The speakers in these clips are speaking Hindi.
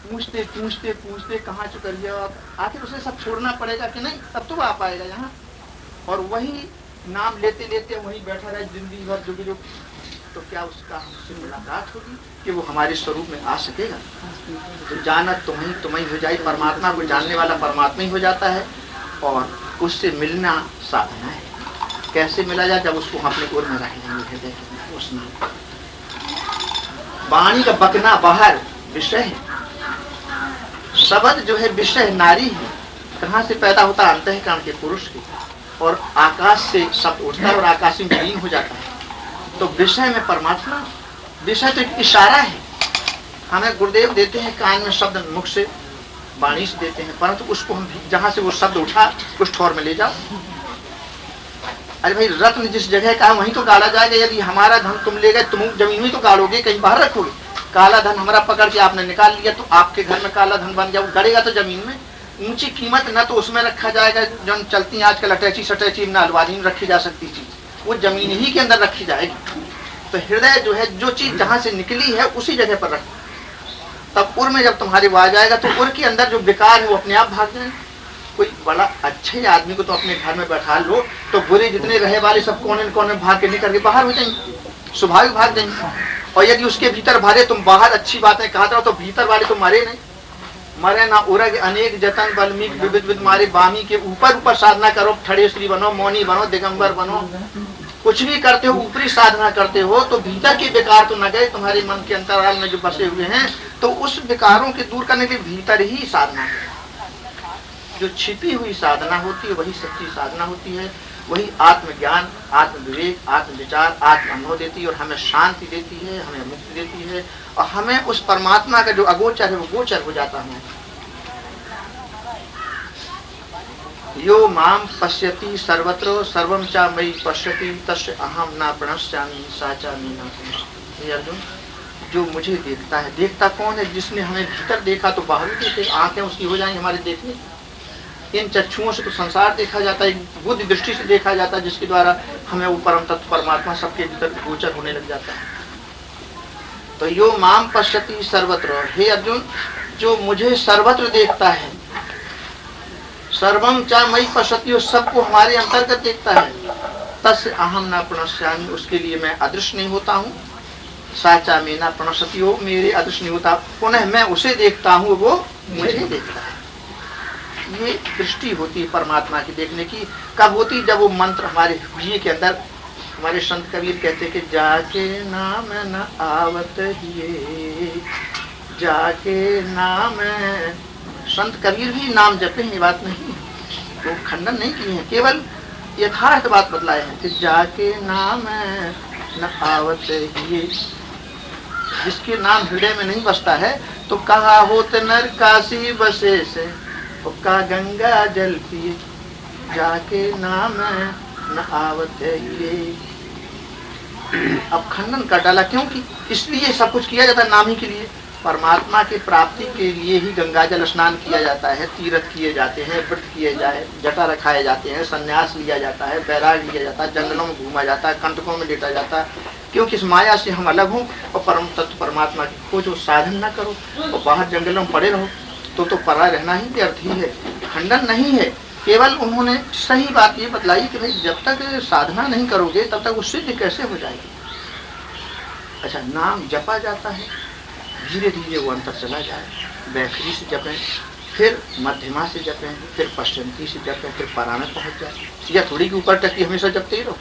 पूछते पूछते पूछते कहाँ चुकरिया, आखिर उसे सब छोड़ना पड़ेगा कि नहीं, तब तो आ पाएगा यहाँ। और वही नाम लेते लेते वहीं बैठा रहे जिंदगी भर जुग जुग, तो क्या उसका हमसे मुलाकात होगी कि वो हमारे स्वरूप में आ सकेगा? तो जाना तुम्हें हो जाए, परमात्मा को जानने वाला परमात्मा ही हो जाता है, और उससे मिलना साधना है। कैसे मिला जाए? जब उसको अपने ओर में रख लेंगे हृदय के उसना। वाणी का बकना बाहर विषय है, शब्द जो है विषय नारी है। कहाँ से पैदा होता है? अंतःकरण के पुरुष के, और आकाश से शब्द उठता है और आकाश में विलीन हो जाता है। तो विषय में परमात्मा, विषय तो एक इशारा है। हमें गुरुदेव देते हैं कान में शब्द, मुख से वाणी से देते हैं, परंतु उसको हम जहाँ से वो शब्द उठा उस ठौर में ले जाओ। अरे भाई, रत्न जिस जगह का वहीं तो गाड़ा जाएगा। यदि हमारा धन तुम ले गए, तुम जमीन में तो गाड़ोगे, कहीं बाहर रखोगे। काला धन हमारा पकड़ के आपने निकाल लिया, तो आपके घर में काला धन बन जाओ, गड़ेगा तो जमीन में। ऊंची कीमत न तो उसमें रखा जाएगा, जो चलती आजकल अटैची सटैची में अलमारी में रखी जा सकती चीज, वो जमीन ही के अंदर रखी जाएगी। तो हृदय जो है, जो चीज जहाँ से निकली है उसी जगह पर रखो। तब उर में जब तुम्हारे वो आ जाएगा, तो उर के अंदर जो बेकार है वो अपने आप भाग जाएगा। कोई बड़ा अच्छे आदमी को तो अपने घर में बैठा लो, तो बुरे जितने रहे वाले सब कोने कोने भाग के निकल के बाहर हो जाएंगे, स्वाभाविक भाग जाएंगे। और यदि उसके भीतर भरे, तुम बाहर अच्छी बातें कहते हो, तो भीतर वाले तो मरे नहीं। मरे ना उरग अनेक जतन बल्मीक विविध विध मारे बामी के ऊपर ऊपर साधना करो, ठड़ेश्वरी बनो, मौनी बनो, दिगंबर बनो, कुछ भी करते हो, ऊपरी साधना करते हो, तो भीतर के विकार तो न गए तुम्हारे मन के अंतराल में जो बसे हुए हैं। तो उस विकारों के दूर करने के भीतर ही साधना है। जो छिपी हुई साधना होती है वही सच्ची साधना होती है। वही आत्मज्ञान, आत्म विवेक, आत्म विचार, आत्म अनुभव देती है, और हमें शांति देती है, हमें मुक्ति देती है, और हमें उस परमात्मा का जो अगोचर है वो गोचर हो जाता है। यो माम पश्यति सर्वत्र सर्वम चा मयि पश्यति तस्य अहम न प्रणश्यामि साचामि न प्रणश्यामि। अर्जुन, जो मुझे देखता है, देखता कौन है? जिसने हमें भीतर देखा तो बाहर भी देखे, आंखें उसकी हो जाएंगी हमारे देखने। इन चक्षुओं से तो संसार देखा जाता है, बुद्धि दृष्टि से देखा जाता है, जिसके द्वारा हमें वो परम तत्व परमात्मा सबके भीतर गोचर होने लग जाता है। तो यो माम पश्यति सर्वत्र, हे अर्जुन, जो मुझे सर्वत्र देखता है, सर्वम चा मयि पश्यति, सबको हमारे अंतर्गत देखता है, तस्य अहम न प्रणश्यामि, उसके लिए मैं अदृश्य नहीं होता हूँ। साचा में न प्रणश्यति, हो मेरे अदृश्य नहीं होता, पुनः मैं उसे देखता हूँ, वो मुझे देखता है। ये दृष्टि होती है परमात्मा की देखने की। कब होती? जब वो मंत्र हमारे हृदय के अंदर, हमारे संत कबीर कहते कि जाके नाम न आवत हिये, जाके नाम। संत कबीर भी नाम जपे हैं, ये बात नहीं, वो खंडन नहीं किए हैं, केवल यथार्थ बात बतलाए हैं कि जाके नाम न आवत हिये। जिसके नाम हृदय में नहीं बसता है, तो कहा होत नर काशी बसे से, का गंगा जल पिए, जाके नाम न आवत ये। अब खंडन कर डाला, क्योंकि इसलिए सब कुछ किया जाता है नाम ही के लिए। परमात्मा की प्राप्ति के लिए ही गंगा जल स्नान किया जाता है, तीर्थ किए जाते हैं, व्रत किए जाए, जटा रखाए जाते हैं, संन्यास लिया जाता है, बैराग लिया जाता है, जंगलों में घूमा जाता है, कंटकों में लेटा जाता है, क्योंकि इस माया से हम अलग हों और परम तत्व परमात्मा की खोजो, साधन न करो और बाहर जंगलों में पड़े रहो, तो परा रहना ही व्यर्थ ही है। खंडन नहीं है, केवल उन्होंने सही बात ये बतलाई कि भाई जब तक साधना नहीं करोगे तब तक वो सिद्ध कैसे हो जाएगी। अच्छा, नाम जपा जाता है, धीरे धीरे वो अंतर चला जाए। बैखरी से जपें, फिर मध्यमा से जपें, फिर पश्चिमी से जपें, फिर परा में पहुंच जाए। या थोड़ी के ऊपर टकी हमेशा जपते ही रहो।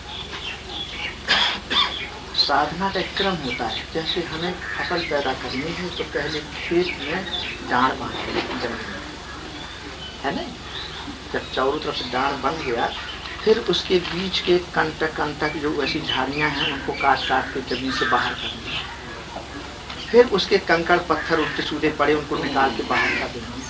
साधना का एक क्रम होता है। जैसे हमें फसल पैदा करनी है तो पहले खेत में डांड बांधे जमीन है ना, जब चारों तरफ से डांड बन गया, फिर उसके बीच के कंटक जो ऐसी झाड़ियां हैं उनको काट काट के जमीन से बाहर करनी है। फिर उसके कंकड़ पत्थर उल्टे सूधे पड़े उनको निकाल के बाहर कर देना।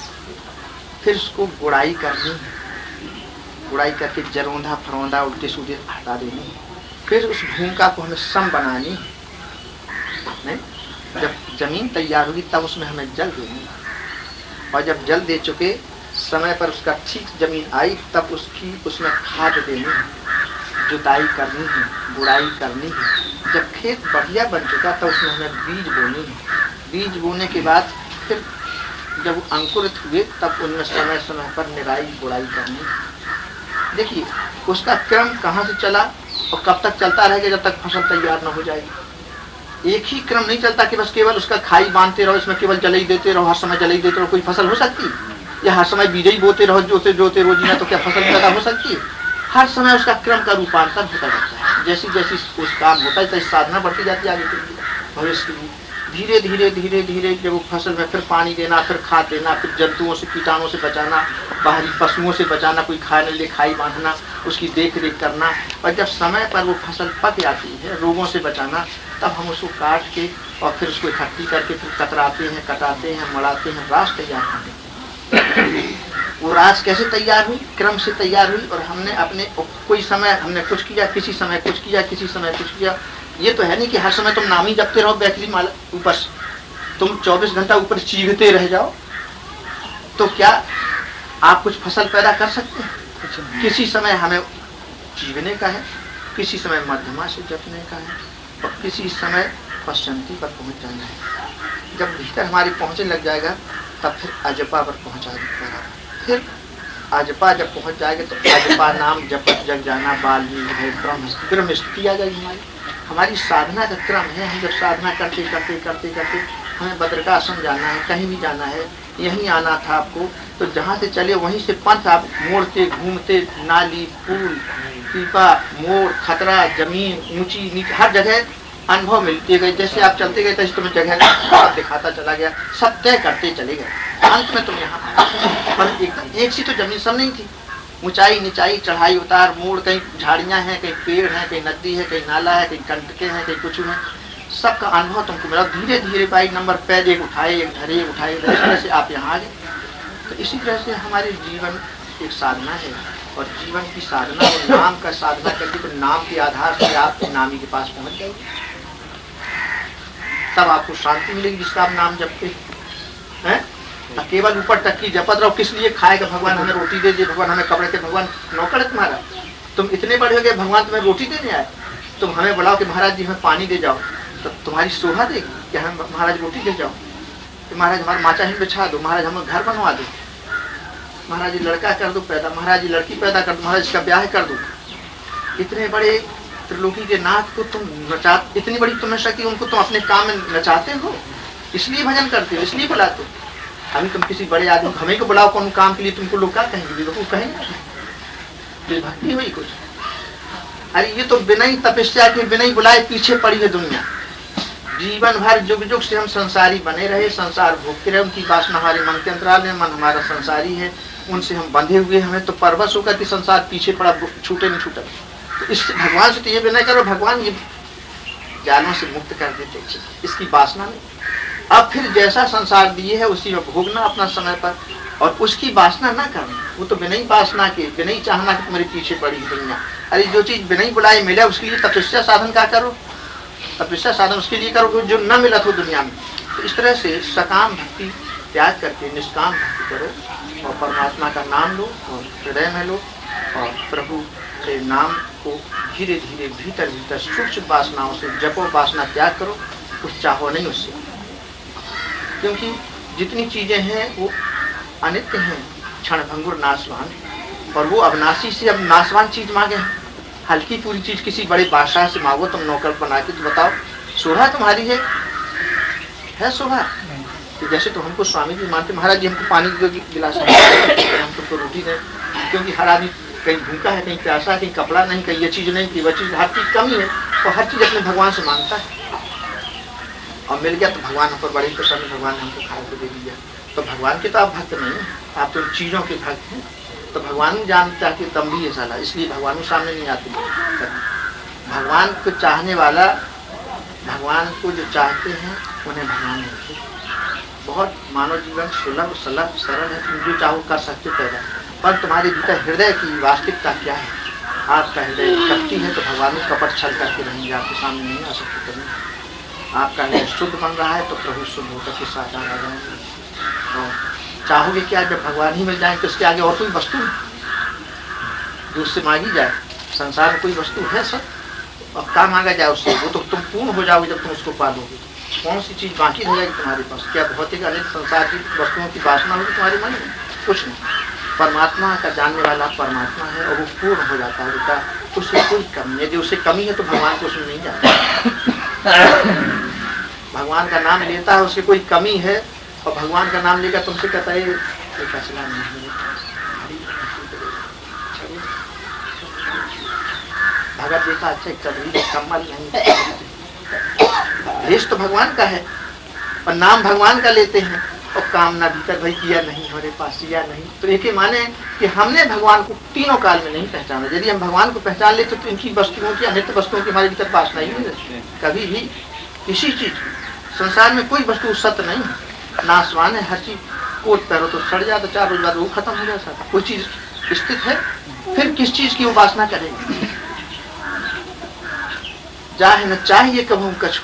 फिर उसको गुड़ाई करनी है, गुड़ाई करके जरौंधा फरौंधा उल्टे सूधे हटा देनी है। फिर उस भूमिका को हमें सम बनानी है। नहीं, जब जमीन तैयार होगी तब उसमें हमें जल देनी, और जब जल दे चुके समय पर उसका ठीक जमीन आई तब उसमें खाद देनी है, जुताई करनी है, गुड़ाई करनी है। जब खेत बढ़िया बन चुका तब उसमें हमें बीज बोनी है। बीज बोने के बाद फिर जब अंकुरित हुए तब उनमें समय समय पर निराई गुड़ाई करनी। देखिए उसका क्रम कहाँ से चला और कब तक चलता रहेगा, जब तक फसल तैयार न हो जाएगी। एक ही क्रम नहीं चलता कि बस केवल उसका खाई बांधते रहो, इसमें केवल जलई देते रहो, हर समय जलई देते रहो, कोई फसल हो सकती? या हर समय बीज ही बोते रहो जोते जोते रोजीना, तो क्या फसल पैदा हो सकती? हर समय उसका क्रम का रूपांतर होता रहता है। जैसी जैसी उस काम होता है तैसी साधना बढ़ती जाती है आगे के लिए, भविष्य के लिए। धीरे धीरे धीरे धीरे जब वो फसल में फिर पानी देना, फिर खाद देना, फिर जंतुओं से कीटाणुओं से बचाना, बाहरी पशुओं से बचाना, कोई खाने ले खाई बांधना, उसकी देख रेख करना, और जब समय पर वो फसल पक जाती है रोगों से बचाना, तब हम उसको काट के और फिर उसको इकट्ठी करके फिर कतराते हैं, कटाते हैं, मड़ाते हैं, रास तैयार करते हैं। वो रास कैसे तैयार हुई? क्रम से तैयार हुई। और हमने अपने कोई समय हमने कुछ किया, किसी समय कुछ किया, किसी समय कुछ किया। ये तो है नहीं कि हर समय तुम नाम ही जपते रहो बैकरी माला ऊपर से, तुम 24 घंटा ऊपर चीखते रह जाओ, तो क्या आप कुछ फसल पैदा कर सकते हैं? किसी समय हमें जीवने का है, किसी समय मध्यमा से जपने का है, और किसी समय पश्चंती पर पहुंच जाना है। जब भीतर हमारे पहुंचने लग जाएगा तब फिर अजपा पर पहुंचा देगा। फिर अजपा जब पहुंच जाएगा तो अजपा नाम जपत जग जाना बाल है ब्रह्म स्थिति आ जाएगी। हमारी साधना का क्रम है। हम जब साधना करते करते करते करते हमें बद्रिकाश्रम जाना है, कहीं भी जाना है, यहीं आना था आपको, तो जहाँ से चले वहीं से पंथ आप मोड़ते घूमते, नाली पुल पीपा मोड़ खतरा जमीन ऊंची नीचे हर जगह अनुभव मिलते गए। जैसे आप चलते गए तैसे तुम्हें जगह दिखाता चला गया, सब तय करते चले गए, अंत में तुम यहाँ पर एकदम एक सी तो जमीन सब नहीं थी, ऊंचाई नीचाई चढ़ाई उतार मोड़, कहीं झाड़ियाँ हैं, कहीं पेड़ हैं, कहीं नदी है, कहीं नाला है, कहीं कंटके हैं, कहीं कुछ है, सबका अनुभव तुमको मिला। धीरे धीरे बाई नंबर पैर एक उठाए एक धरे एक उठाए, इस तरह से आप यहाँ आ गए। तो इसी तरह से हमारे जीवन एक साधना है, और जीवन की साधना और नाम का साधना करके तो नाम के आधार से आप नामी के पास पहुँच जाओगे, तब आपको शांति मिलेगी जिसका आप नाम जपते हैं। केवल ऊपर तक की जपत रहो, किस लिए? खाएगा भगवान हमें रोटी दे दे, भगवान हमें कपड़े के, भगवान नौकर है तुम्हारा? तुम इतने बड़े हो गए भगवान तुम्हें रोटी देने आए, तुम हमें बुलाओ कि महाराज जी हमें पानी दे जाओ, तो तुम्हारी शोभा देगी कि हमें महाराज रोटी दे जाओ, कि महाराज हमारा माचा ही बिछा दो, महाराज हमें घर बनवा दो, महाराज जी लड़का कर दो पैदा, महाराज जी लड़की पैदा कर दो, महाराज इसका ब्याह कर दो। इतने बड़े त्रिलोकी के नाथ को तुम नचा, इतनी बड़ी तुम्हें शक्ति, उनको तुम अपने काम में नचाते हो, इसलिए भजन करते हो, इसलिए बुलाते हो। अभी तुम किसी बड़े आदमी हमें को बुलाओ कौन काम के लिए, तुमको लोग क्या कहेंगे? बेवकूफ कहेंगे, भक्ति हुई कुछ? अरे ये तो बिना ही तपस्या के बिना ही बुलाए पीछे पड़ी है दुनिया। जीवन भर जुग जुग से हम संसारी बने रहे, संसार भोगते रहे, उनकी वासना हमारे मन के अंतराल में, मन हमारा संसारी है, उनसे हम बंधे हुए, हमें तो परवश होकर कि संसार पीछे पड़ा, छूटे नहीं छूटा। तो इससे भगवान से तो ये विनय करो, भगवान ये जालों से मुक्त कर देते, इसकी वासना नहीं। अब फिर जैसा संसार दिए है उसी में भोगना अपना समय पर, और उसकी वासना ना करना। वो तो बिना ही वासना के, बिना ही चाहना कि तुम्हारे पीछे पड़ी दुनिया। अरे जो चीज बिना ही बुलाए मिले उसके लिए तपस्या साधन क्या करो, तपस्या साधन उसके लिए करो जो न मिला हो दुनिया में। तो इस तरह से सकाम भक्ति त्याग करके निष्काम भक्ति करो, और परमात्मा का नाम लो और हृदय में लो, और प्रभु के नाम को धीरे धीरे भीतर भीतर सूक्ष्म वासनाओं से जपो, वासना त्याग करो, कुछ चाहो नहीं उससे। क्योंकि जितनी चीजें हैं वो अनित्य हैं, क्षणभंगुर नाशवान, और वो अविनाशी से अब नाशवान चीज मांगे। हल्की पूरी चीज किसी बड़े बादशाह से मांगो तुम नौकर बना के, तो बताओ शोभा तुम्हारी है शोभा? तो जैसे तो हमको स्वामी जी मानते, महाराज जी हमको पानी दो गिलास, हम तुमको रोटी दें, क्योंकि हर आदमी कहीं भूखा है, कहीं प्यासा है, कहीं कपड़ा नहीं, कहीं ये चीज नहीं की, वह चीज, हर चीज कमी है, और हर चीज अपने भगवान से मांगता है, और मिल गया तो भगवान हम पर बड़े प्रसन्न, भगवान हमको खा के दे दिया। तो भगवान के तो आप भक्त नहीं है, आप तो चीजों के भक्त हैं। तो भगवान जानता कि दम भी है साला, इसलिए भगवान सामने नहीं आते। भगवान को चाहने वाला, भगवान को जो चाहते हैं उन्हें भगवान मिलते। बहुत मानव जीवन सुलभ सुलभ सरल है, तुम जो चाहो कर सकते पैदा, पर तुम्हारे भीतर हृदय की वास्तविकता क्या है? आपका हृदय कपटी है तो भगवान कपट छल करके रहेंगे, आपके सामने नहीं आ सकते कभी। आपका हृदय शुद्ध बन रहा है तो प्रभु शुद्ध होकर के साथ आ जाएंगे। और चाहोगे क्या? जब भगवान ही मिल जाए तो इसके आगे और कोई वस्तु जो उससे मांगी जाए? संसार में कोई वस्तु है सब? अब क्या मांगा जाए उससे? वो तो तुम पूर्ण हो जाओगे जब तुम उसको पालोगे। कौन सी चीज बाकी रह जाएगी तुम्हारे पास? क्या भौतिक अनेक संसार की वस्तुओं की वासना होगी तुम्हारे मन में? कुछ नहीं। परमात्मा का जानने वाला परमात्मा है और वो पूर्ण हो जाता है बेटा, उससे कोई कमी है। यदि उससे कमी है तो भगवान को उसमें नहीं जाता। भगवान का नाम लेता है, उसकी कोई कमी है और भगवान का नाम लेकर तुमसे कहता है कोई फैसला नहीं है, भगत देखा अच्छा कभी कम्मल नहीं, भेष तो भगवान का है और नाम भगवान का लेते हैं और कामना भीतर भाई किया नहीं, हमारे पास किया नहीं। तो एक ही माने कि हमने भगवान को तीनों काल में नहीं पहचाना। यदि हम भगवान को पहचान लेते तो इनकी वस्तुओं की, अनित्य वस्तुओं की हमारे भीतर वासना ही नहीं रहती। कभी भी किसी चीज संसार में कोई वस्तु सत्य नहीं है, नाशवान है। हर चीज कोट पैरो तो सड़ जाता, 4 रोज बाद वो खत्म हो जाता। कोई चीज स्थित है, फिर किस चीज की वो वासना करेगी? चाहे न चाहिए कभू कछु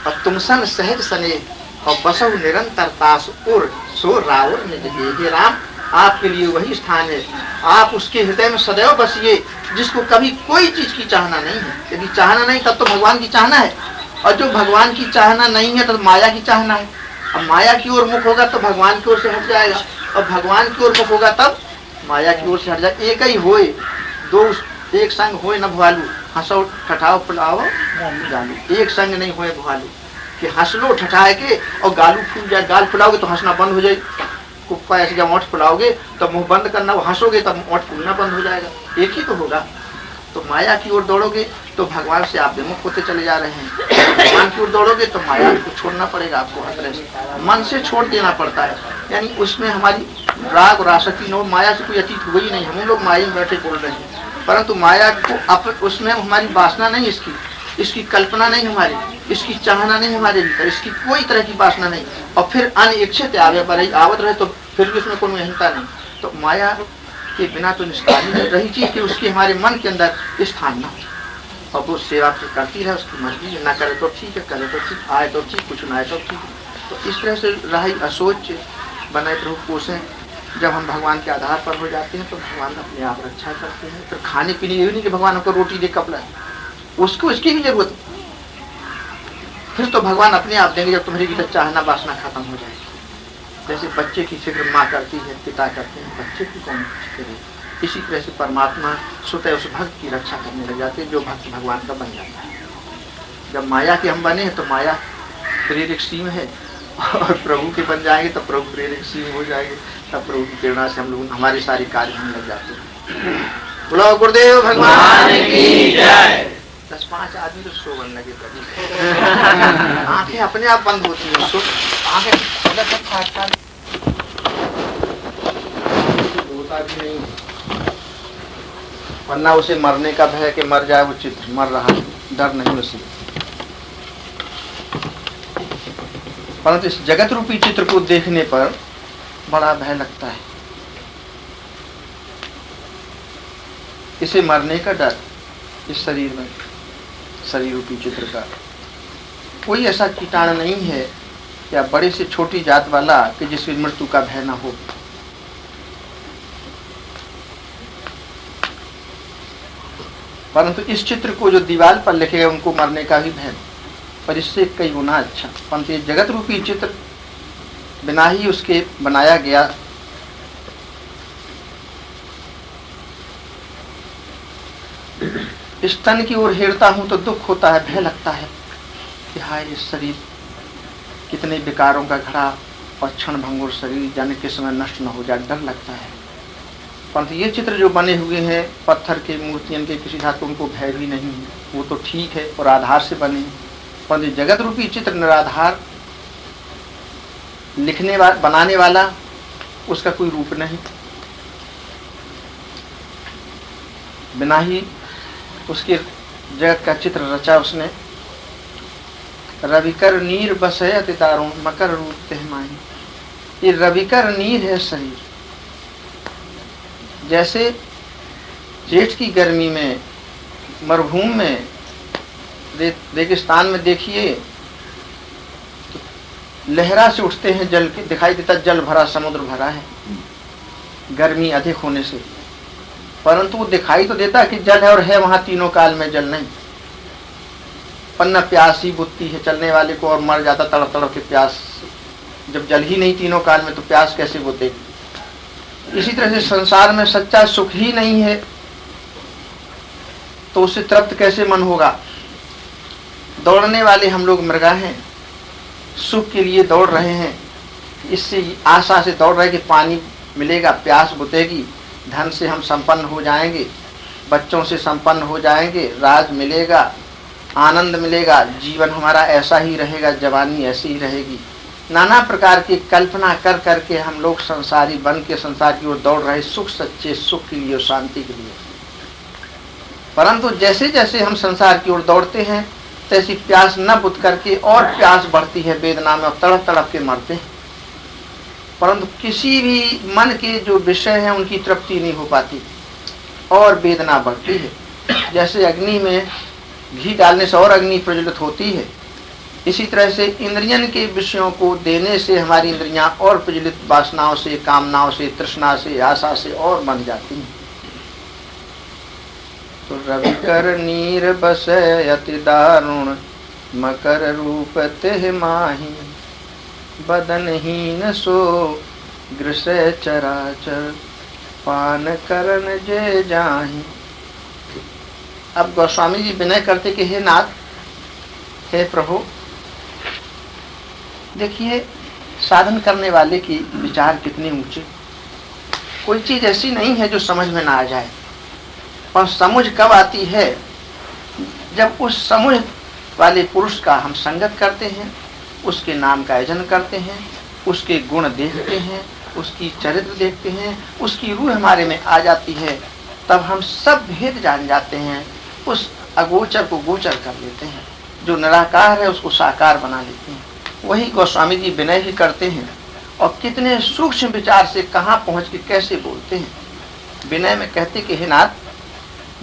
और तुम सन सहज सने और बसव निरंतर तास उर सो रावर निज हे राम, आपके लिए वही स्थान है, आप उसके हृदय में सदैव बसिए जिसको कभी कोई चीज की चाहना नहीं है। यदि चाहना नहीं तब तो भगवान की चाहना है, और जो भगवान की चाहना नहीं है तो माया की चाहना है। अब माया की ओर मुख होगा तो भगवान की ओर से हट जाएगा, और भगवान की ओर मुख होगा तब माया की ओर से हट जाएगा। एक ही होए दो एक संग होए न भुआलू, हंसो ठठाओ फुलाओ गालू। एक संग नहीं होए भुआलू कि हंस लो ठठाए के और गालू फूल जाए, गाल फुलाओगे तो हंसना बंद हो जाए। कुप्पा ऐसे जब ओंठ फुलाओगे तो मुंह बंद करना, वो हंसोगे तब ओंठ फूलना बंद हो जाएगा। एक ही तो होगा। तो माया की ओर दौड़ोगे तो भगवान से आप विमुख होते चले जा रहे हैं। भगवान की ओर दौड़ोगे तो माया को छोड़ना पड़ेगा आपको, हर तरह से मन से छोड़ देना पड़ता है। यानी उसमें हमारी राग और आसक्ति न, माया से कोई अतीत हुई नहीं। हम लोग माया में बैठे बोल रहे हैं, परंतु माया को उसमें हमारी वासना नहीं, इसकी कल्पना नहीं हमारी, इसकी चाहना नहीं हमारे भीतर, इसकी कोई तरह की वासना नहीं। और फिर अनिच्छित आवत रहे तो फिर भी उसमें कोई अहिंसा नहीं। तो माया के बिना तो निष्काम रही चीज कि उसकी हमारे मन के अंदर स्थान न हो, और वो सेवा करती रहे, उसकी मर्जी ना करे तो ठीक है, करे तो ठीक, आए तो ठीक, कुछ ना आए तो ठीक। तो इस तरह से रही असोच बनाए प्रभु पोषे। जब हम भगवान के आधार पर हो जाते हैं तो भगवान अपने आप रक्षा करते हैं। फिर खाने पीने ये नहीं कि भगवान हमको रोटी दे कपड़ा, उसको इसकी भी जरूरत। फिर तो भगवान अपने आप देंगे जब तुम्हारी भीतर चाहना वासना खत्म हो जाएगी। जैसे बच्चे की फिक्र माँ करती है, पिता करते हैं, बच्चे की कौन फिक्र है? इसी तरह से परमात्मा स्वतः उस भक्त की रक्षा करने लग जाते हैं जो भक्त भगवान का बन जाता है। जब माया के हम बने हैं तो माया प्रेरक सीम है, और प्रभु के बन जाएंगे तो प्रभु प्रेरक सीम हो जाएंगे। तब प्रभु की प्रेरणा से हम लोग हमारे सारे कार्य होने लग जाते हैं। बोलो गुरुदेव भगवान की जय। 10-5 आदमी तो सो बनने लगे, आंखें अपने आप बंद होती हैं, सो आंखें होता भी नहीं, वरना उसे मरने का भय कि मर जाए वो चित्र, मर रहा डर नहीं उसे। परंतु इस जगत रूपी चित्र को देखने पर बड़ा भय लगता है। इसे मरने का डर इस शरीर में, शरीर रूपी चित्र का कोई ऐसा कीटाणु नहीं है या बड़े से छोटी जात वाला कि जिसकी मृत्यु का भय ना हो। परंतु इस चित्र को जो दीवार पर लिखे उनको मरने का भी भय, पर इससे कई गुना अच्छा। परंतु ये जगत रूपी चित्र बिना ही उसके बनाया गया। इस तन की ओर हेरता हूं तो दुख होता है, भय लगता है कि हाय इस शरीर कितने विकारों का घड़ा और क्षण भंगुर शरीर जाने के समय नष्ट न हो जाए, डर लगता है। परंतु ये चित्र जो बने हुए हैं पत्थर के, मूर्तियों के, किसी धातु, उनको भय भी नहीं है, वो तो ठीक है और आधार से बने। परंतु जगत रूपी चित्र निराधार, लिखने वाला, बनाने वाला, उसका कोई रूप नहीं, बिना ही उसके जगत का चित्र रचा उसने। रविकर नीर बसे अति दारुण मकर रूप तेहमाही। ये रविकर नीर है शरीर। जैसे जेठ की गर्मी में मरुभूमि में, रेगिस्तान में देखिए तो लहरा से उठते हैं जल के, दिखाई देता जल भरा, समुद्र भरा है गर्मी अधिक होने से, परंतु वो दिखाई तो देता कि जल है और है वहां तीनों काल में जल नहीं। पन्ना प्यासी बुद्धि है चलने वाले को, और मर जाता तड़प तड़प के प्यास। जब जल ही नहीं तीनों काल में तो प्यास कैसे बुझेगी। इसी तरह से संसार में सच्चा सुख ही नहीं है तो उससे तृप्त कैसे मन होगा। दौड़ने वाले हम लोग मृगा हैं, सुख के लिए दौड़ रहे हैं, इससे आशा से दौड़ रहे कि पानी मिलेगा, प्यास बुझेगी, धन से हम संपन्न हो जाएंगे, बच्चों से संपन्न हो जाएंगे, राज मिलेगा, आनंद मिलेगा, जीवन हमारा ऐसा ही रहेगा, जवानी ऐसी ही रहेगी। नाना प्रकार की कल्पना कर करके हम लोग संसारी बन के संसार की ओर दौड़ रहे, सुख, सच्चे सुख के लिए और शांति के लिए। परंतु जैसे जैसे हम संसार की ओर दौड़ते हैं तैसी प्यास न बुझ करके और प्यास बढ़ती है वेदना में, और तड़प तड़प के मरते हैं। परंतु किसी भी मन के जो विषय हैं उनकी तृप्ति नहीं हो पाती और वेदना बढ़ती है। जैसे अग्नि में घी डालने से और अग्नि प्रज्वलित होती है, इसी तरह से इंद्रियन के विषयों को देने से हमारी इंद्रियां और प्रज्वलित वासनाओं से, कामनाओं से, तृष्णा से, आशा से और बन जाती हैं। तो रवि कर नीर बसै अति दारुण, मकर रूप तेह माही, बदनहीन सो ग्रसै चराचर, पान करन जे जाहि। अब गोस्वामी जी विनय करते कि हे नाथ, हे प्रभु, देखिए साधन करने वाले की विचार कितने ऊंचे। कोई चीज ऐसी नहीं है जो समझ में ना आ जाए, और समझ कब आती है, जब उस समझ वाले पुरुष का हम संगत करते हैं, उसके नाम का आयोजन करते हैं, उसके गुण देखते हैं, उसकी चरित्र देखते हैं, उसकी रूह हमारे में आ जाती है, तब हम सब भेद जान जाते हैं, उस अगोचर को गोचर कर लेते हैं, जो निराकार है उसको साकार बना लेते हैं। वही गोस्वामी जी विनय ही करते हैं, और कितने सूक्ष्म विचार से कहाँ पहुँच के कैसे बोलते हैं। विनय में कहते कि हे नाथ,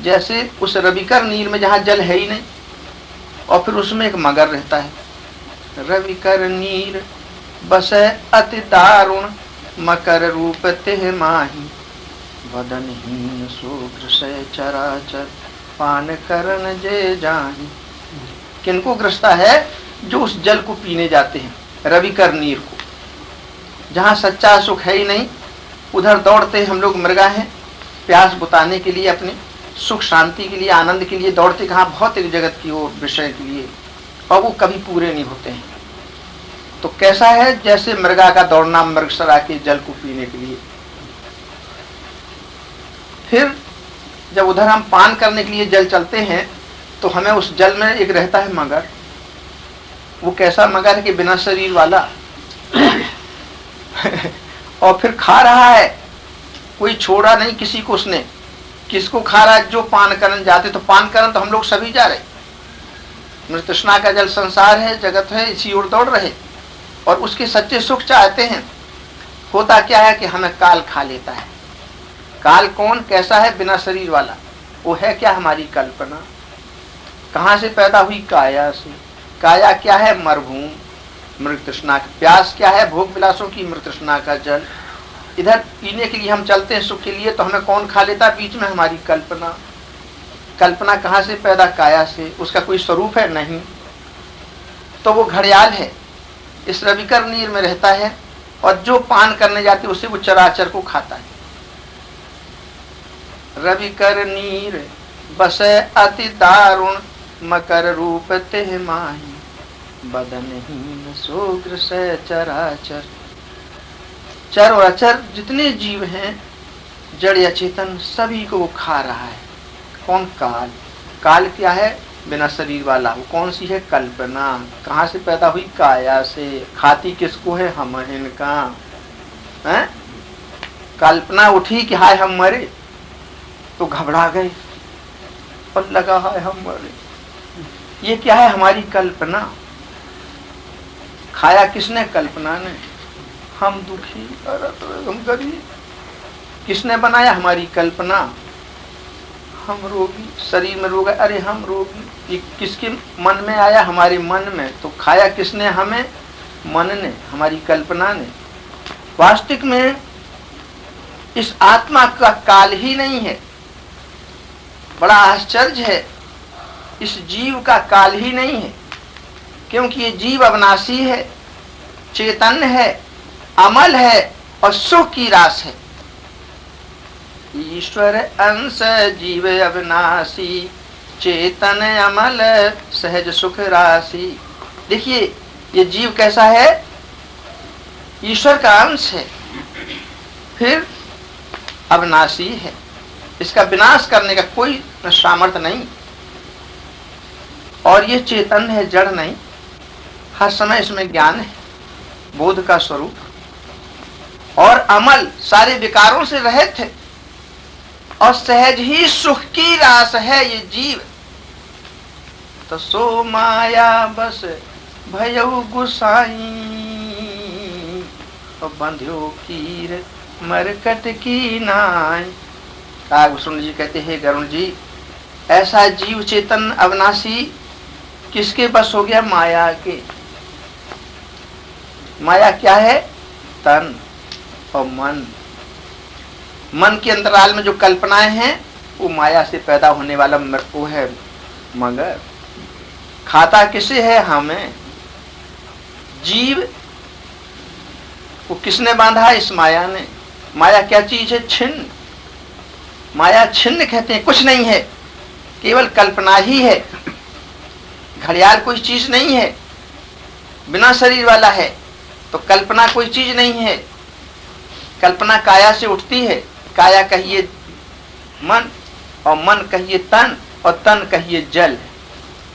जैसे उस रविकर नीर में जहाँ जल है ही नहीं, और फिर उसमें एक मगर रहता है। रविकर नीर बसै अति दारुण, मकर रूप तेह माही, बदनहीन सो ग्रसै चराचर, पान करन जे जाहि। किनको ग्रसता है? जो उस जल को पीने जाते हैं, रविकर नीर को, जहाँ सच्चा सुख है ही नहीं, उधर दौड़ते हम लोग मृगा हैं, प्यास बुताने के लिए, अपने सुख शांति के लिए, आनंद के लिए दौड़ते कहाँ भौतिक जगत की ओर, विषय के लिए, और वो कभी पूरे नहीं होते हैं। तो कैसा है? जैसे मृगा का दौड़ना मृगसरा के जल को पीने के लिए। फिर जब उधर हम पान करने के लिए जल चलते हैं तो हमें उस जल में एक रहता है मगर। वो कैसा मगर है कि बिना शरीर वाला और फिर खा रहा है, कोई छोड़ा नहीं किसी को उसने। किसको खा रहा है? जो पान करन जाते। तो पान करन तो हम लोग सभी जा रहे, मृत तृष्णा का जल संसार है, जगत है, इसी ओर दौड़ रहे और उसके सच्चे सुख चाहते हैं। होता क्या है कि हमें काल खा लेता है। काल कौन? कैसा है? बिना शरीर वाला। वो है क्या? हमारी कल्पना। कहाँ से पैदा हुई? काया से। काया क्या है? मरुभूमि, मृग तृष्णा। प्यास क्या है? भोग विलासों की, मृग तृष्णा का जल। इधर पीने के लिए हम चलते हैं सुख के लिए, तो हमें कौन खा लेता? बीच में हमारी कल्पना। कल्पना कहाँ से पैदा? काया से। उसका कोई स्वरूप है? नहीं। तो वो घड़ियाल है, इस रविकर नीर में रहता है, और जो पान करने जाते उसे वो चराचर को खाता है। रविकर नीर बसै अति दारुण, मकर रूप तेह माही, बदनहीन सो ग्रसै चराचर। चर और अचर जितने जीव हैं, जड़ या चेतन, सभी को वो खा रहा है। कौन? काल। काल क्या है? बिना शरीर वाला। वो कौन सी है? कल्पना। कहाँ से पैदा हुई? काया से। खाती किसको है? हम इनका है। कल्पना उठी कि हाय हम मरे, तो घबरा गए और लगा हाय हम मरे। ये क्या है? हमारी कल्पना। खाया किसने? कल्पना ने। हम दुखी, हम गरीब, किसने बनाया? हमारी कल्पना। हम रोगी, शरीर में रोग है, अरे हम रोगी, ये किसके मन में आया? हमारे मन में। तो खाया किसने? हमें, मन ने, हमारी कल्पना ने। वास्तविक में इस आत्मा का काल ही नहीं है। बड़ा आश्चर्य है। इस जीव का काल ही नहीं है, क्योंकि ये जीव अविनाशी है, चैतन्य है, अमल है और सुख की रास है। ईश्वर अंश जीव अविनाशी, चेतन अमल सहज सुख राशि। देखिए ये जीव कैसा है, ईश्वर का अंश है, फिर अविनाशी है, इसका विनाश करने का कोई सामर्थ्य नहीं, और ये चेतन है, जड़ नहीं, हर समय इसमें ज्ञान है, बोध का स्वरूप, और अमल सारे विकारों से रहित है, और सहज ही सुख की रास है ये जीव। तो सो माया बस भयउ गुसाई, और बंध्यो कीर मरकट की नाई। कागभूषण जी कहते हैं, गरुण जी ऐसा जीव चेतन अविनाशी किसके बस हो गया, माया के। माया क्या है, तन और मन। मन के अंतराल में जो कल्पनाएं हैं वो माया से पैदा होने वाला वो है मगर। खाता किसे है, हमें। जीव को किसने बांधा, इस माया ने। माया क्या चीज है, छिन्न। माया छिन्न कहते हैं, कुछ नहीं है, केवल कल्पना ही है। घड़ियाल कोई चीज नहीं है, बिना शरीर वाला है, तो कल्पना कोई चीज नहीं है। कल्पना काया से उठती है, काया कहिए मन, और मन कहिए तन, और तन कहिए जल।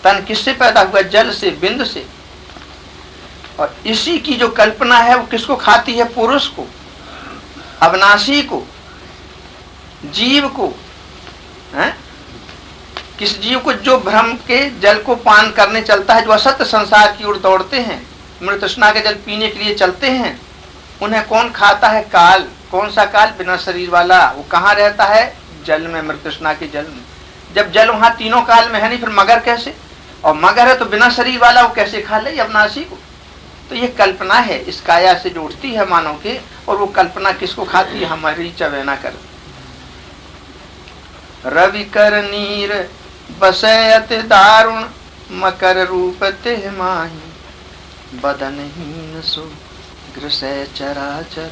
तन किससे पैदा हुआ, जल से, बिंदु से। और इसी की जो कल्पना है वो किसको खाती है, पुरुष को, अविनाशी को, जीव को। है? किस जीव को, जो भ्रम के जल को पान करने चलता है, जो असत्य संसार की ओर दौड़ते हैं, मृत तृष्णा के जल पीने के लिए चलते हैं, उन्हें कौन खाता है, काल। कौन सा काल, बिना शरीर वाला। वो कहाँ रहता है, जल में, मृत तृष्णा के जल में। जब जल वहां तीनों काल में है नहीं, फिर मगर कैसे, और मगर है तो बिना शरीर वाला, वो कैसे खा ले अविनाशी को। तो ये कल्पना है, इस काया से जो उठती है मानव के, और वो कल्पना किसको खाती है, हमारी चवेना कर। रवि कर नीर बसयत दारुण, मकर रूप तेह माही, बदनहीन सो ग्रसय चराचर,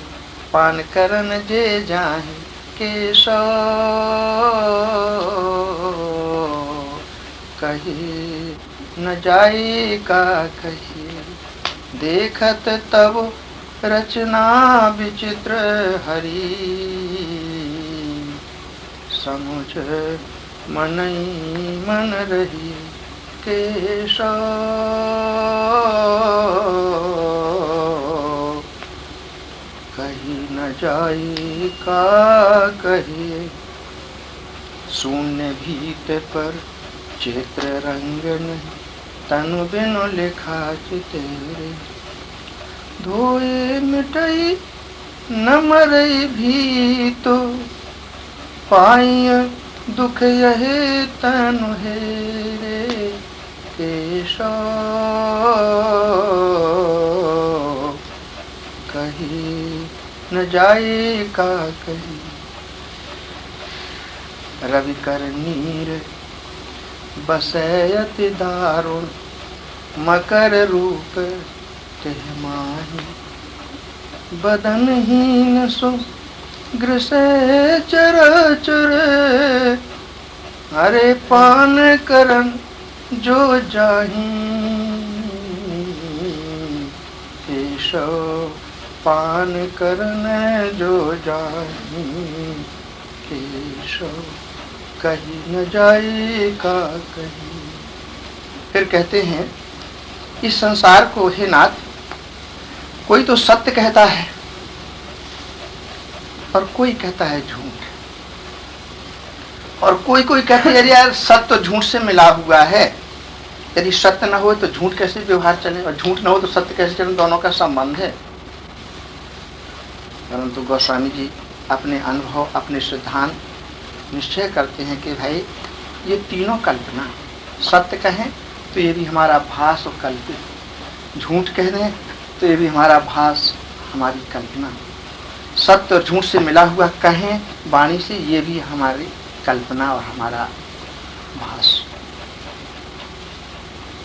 पान करन जे जाहि केशव। कही न जाए का कहिए, देखत तब रचना विचित्र हरि, समुझ मनई मन रही केशव। कही न जाए का कहिए, शून्य भीत पर चित्र रंग नहीं, तनु बिनु लिखा चितेरे। धोए मिटई न मरई भी तो, पाई दुख यहे तनु हेरे केशव। कही न जाए का कही, रवि कर नीर बसयत दारुण, मकर रूप तेह माही, बदनहीन सो ग्रसय चराचर। अरे पान करन जो जाही केशव, पान करन जो जाही केशव। कहीं न जाए का कहीं। फिर कहते हैं, इस संसार को हे नाथ, कोई तो सत्य कहता है और कोई कहता है झूठ, और कोई कोई कहते हैं यार सत्य तो झूठ से मिला हुआ है। यदि सत्य न हो तो झूठ कैसे व्यवहार चले, और झूठ न हो तो सत्य कैसे चले, दोनों का संबंध है। परंतु गोस्वामी जी अपने अनुभव, अपने सिद्धांत निश्चय करते हैं कि भाई ये तीनों कल्पना, सत्य कहें तो ये भी हमारा भास और कल्पित, झूठ कह दें तो ये भी हमारा भास, हमारी कल्पना। सत्य और झूठ से मिला हुआ कहें वाणी से, ये भी हमारी कल्पना और हमारा भास।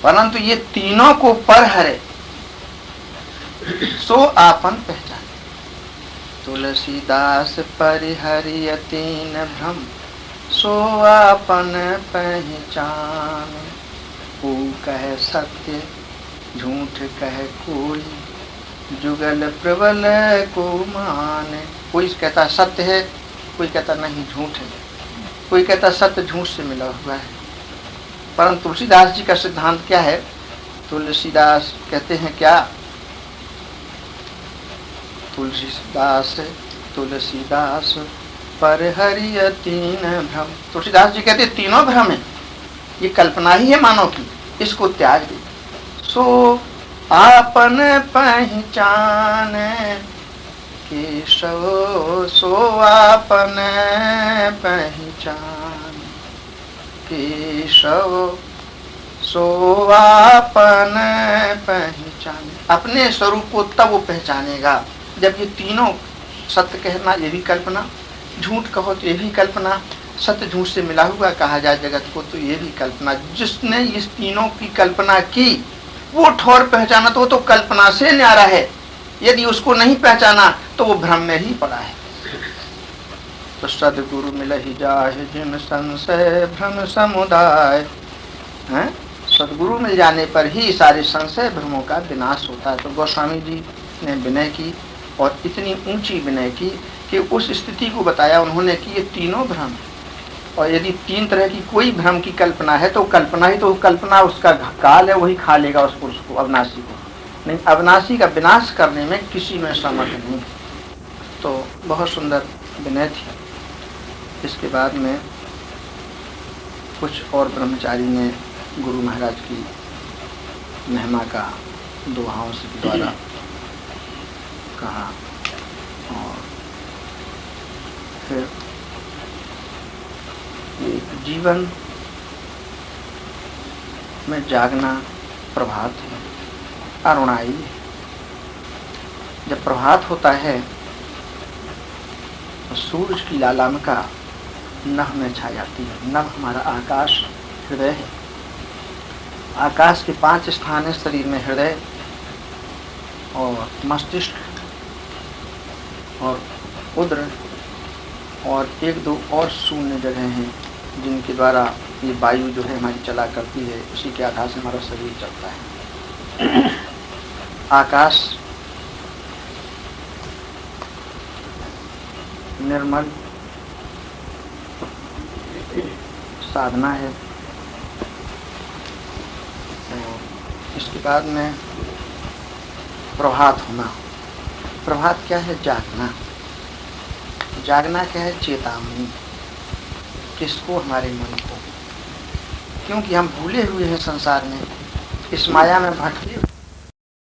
परंतु ये तीनों को पर हरे सो आपन पहचान। तुलसीदास परिहरिय तीन भ्रम सो आपन पहचान। को कहे सत्य झूठ कहे कोई, जुगल प्रबल को माने। कोई कहता सत्य है, कोई कहता नहीं झूठ है, कोई कहता सत्य झूठ से मिला हुआ है। परंतु तुलसीदास जी का सिद्धांत क्या है? तुलसीदास कहते हैं क्या? तुलसीदास परिहरिय तीन भ्रम। तुलसीदास जी कहते तीनों भ्रम है, ये कल्पना ही है मानव की, इसको त्याग दे। सो आपन पहचान केशव सो आपन पहचान। केशव सो आपन पहचान। अपने स्वरूप को तब वो पहचानेगा जब ये तीनों, सत्य कहना ये भी कल्पना, झूठ कहो तो ये भी कल्पना, सत्य झूठ से मिला हुआ कहा जाए जगत को तो ये भी कल्पना। जिसने इस तीनों की कल्पना की वो ठोर पहचाना तो वो तो कल्पना से न्यारा है। यदि उसको नहीं पहचाना तो वो भ्रम में ही पड़ा है। तो सदगुरु मिल ही जाए जिन संशय भ्रम समुदाय। सदगुरु मिल जाने पर ही सारे संशय भ्रमों का विनाश होता है। तो गोस्वामी जी ने विनय की और इतनी ऊंची विनय की कि उस स्थिति को बताया उन्होंने कि ये तीनों भ्रम है। और यदि तीन तरह की कोई भ्रम की कल्पना है तो कल्पना ही तो कल्पना, उसका काल है, वही खा लेगा उस पुरुष को, अविनाशी को। नहीं, अविनाशी का विनाश करने में किसी में सामर्थ्य नहीं। तो बहुत सुंदर विनय थी। इसके बाद में कुछ और ब्रह्मचारी ने गुरु महाराज की महिमा का दोहाओं के द्वारा कहा। और फिर जीवन में जागना प्रभात है, अरुणाई है। जब प्रभात होता है तो सूरज की लालामिका नभ में छा जाती है। नभ हमारा आकाश, हृदय है। आकाश के 5 स्थान है शरीर में, हृदय और मस्तिष्क और उदर और 1-2 और शून्य जगह हैं जिनके द्वारा ये वायु जो है हमारी चला करती है। उसी के आधार से हमारा शरीर चलता है। आकाश निर्मल साधना है। इसके बाद में प्रभात होना। प्रभात क्या है? जागना। जागना क्या है? चेतावनी। किसको? हमारे मन को। क्योंकि हम भूले हुए हैं संसार में, इस माया में भटके